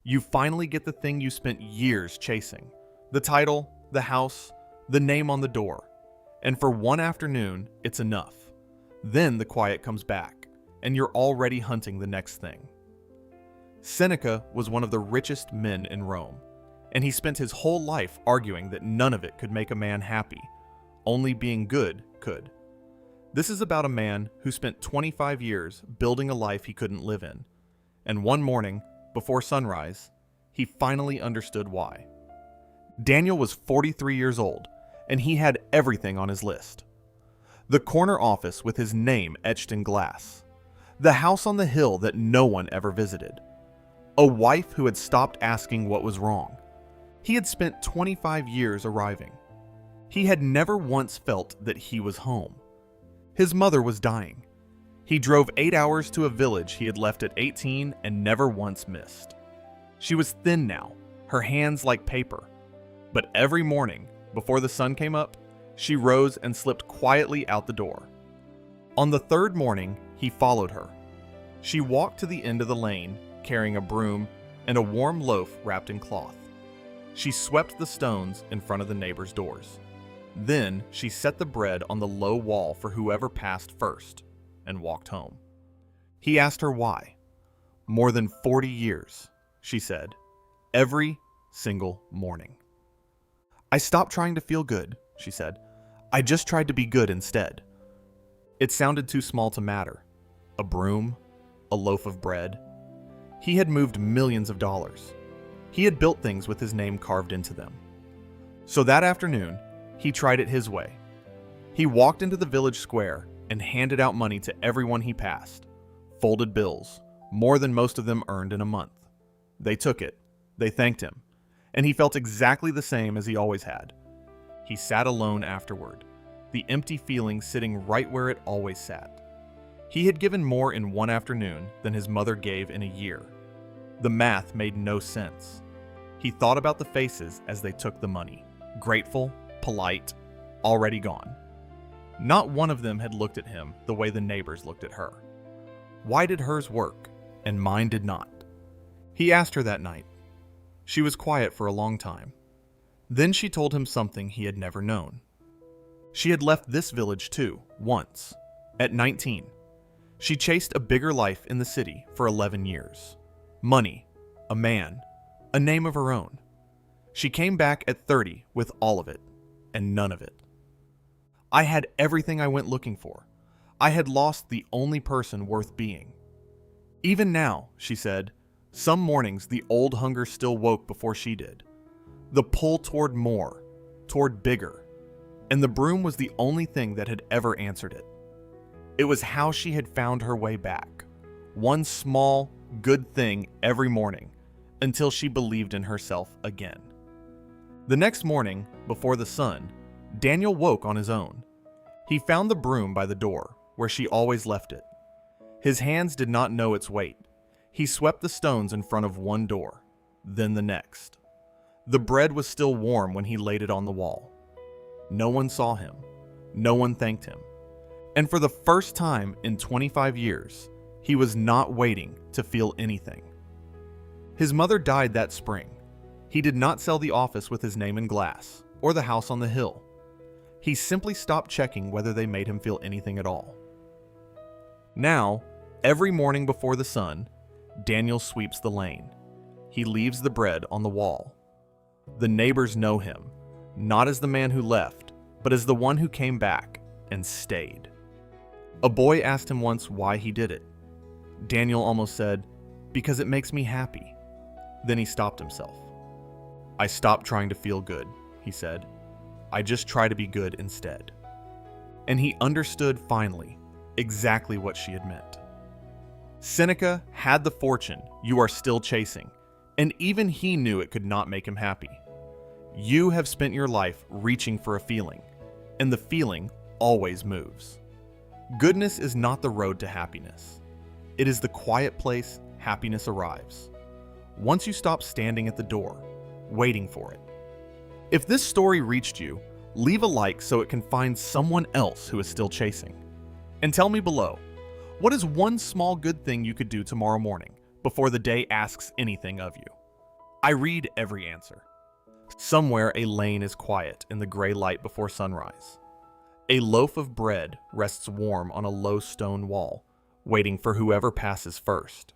You finally get the thing you spent years chasing. The title, the house, the name on the door. And for one afternoon, it's enough. Then the quiet comes back, and you're already hunting the next thing. Seneca was one of the richest men in Rome, and he spent his whole life arguing that none of it could make a man happy. Only being good could. This is about a man who spent 25 years building a life he couldn't live in. And one morning, before sunrise, he finally understood why. Daniel was 43 years old, and he had everything on his list. The corner office with his name etched in glass. The house on the hill that no one ever visited. A wife who had stopped asking what was wrong. He had spent 25 years arriving. He had never once felt that he was home. His mother was dying. He drove 8 hours to a village he had left at 18 and never once missed. She was thin now, her hands like paper. But every morning, before the sun came up, she rose and slipped quietly out the door. On the third morning, he followed her. She walked to the end of the lane, carrying a broom and a warm loaf wrapped in cloth. She swept the stones in front of the neighbors' doors. Then she set the bread on the low wall for whoever passed first and walked home. He asked her why. More than 40 years, she said, every single morning. I stopped trying to feel good, she said. I just tried to be good instead. It sounded too small to matter. A broom, a loaf of bread. He had moved millions of dollars. He had built things with his name carved into them. So that afternoon, he tried it his way. He walked into the village square and handed out money to everyone he passed. Folded bills, more than most of them earned in a month. They took it. They thanked him. And he felt exactly the same as he always had. He sat alone afterward, the empty feeling sitting right where it always sat. He had given more in one afternoon than his mother gave in a year. The math made no sense. He thought about the faces as they took the money, grateful, polite, already gone. Not one of them had looked at him the way the neighbors looked at her. Why did hers work, and mine did not? He asked her that night. She was quiet for a long time. Then she told him something he had never known. She had left this village too, once, at 19. She chased a bigger life in the city for 11 years. Money, a man, a name of her own. She came back at 30 with all of it, and none of it. I had everything I went looking for. I had lost the only person worth being. Even now, she said, some mornings the old hunger still woke before she did. The pull toward more, toward bigger. And the broom was the only thing that had ever answered it. It was how she had found her way back. One small, good thing every morning, until she believed in herself again. The next morning, before the sun, Daniel woke on his own. He found the broom by the door, where she always left it. His hands did not know its weight. He swept the stones in front of one door, then the next. The bread was still warm when he laid it on the wall. No one saw him. No one thanked him. And for the first time in 25 years, he was not waiting to feel anything. His mother died that spring. He did not sell the office with his name in glass, or the house on the hill. He simply stopped checking whether they made him feel anything at all. Now, every morning before the sun, Daniel sweeps the lane. He leaves the bread on the wall. The neighbors know him, not as the man who left, but as the one who came back and stayed. A boy asked him once why he did it. Daniel almost said, "Because it makes me happy." Then he stopped himself. "I stopped trying to feel good," he said. "I just try to be good instead." And he understood finally exactly what she had meant. Seneca had the fortune you are still chasing, and even he knew it could not make him happy. You have spent your life reaching for a feeling, and the feeling always moves. Goodness is not the road to happiness. It is the quiet place happiness arrives. Once you stop standing at the door, waiting for it. If this story reached you, leave a like so it can find someone else who is still chasing. And tell me below, what is one small good thing you could do tomorrow morning before the day asks anything of you? I read every answer. Somewhere a lane is quiet in the gray light before sunrise. A loaf of bread rests warm on a low stone wall, waiting for whoever passes first.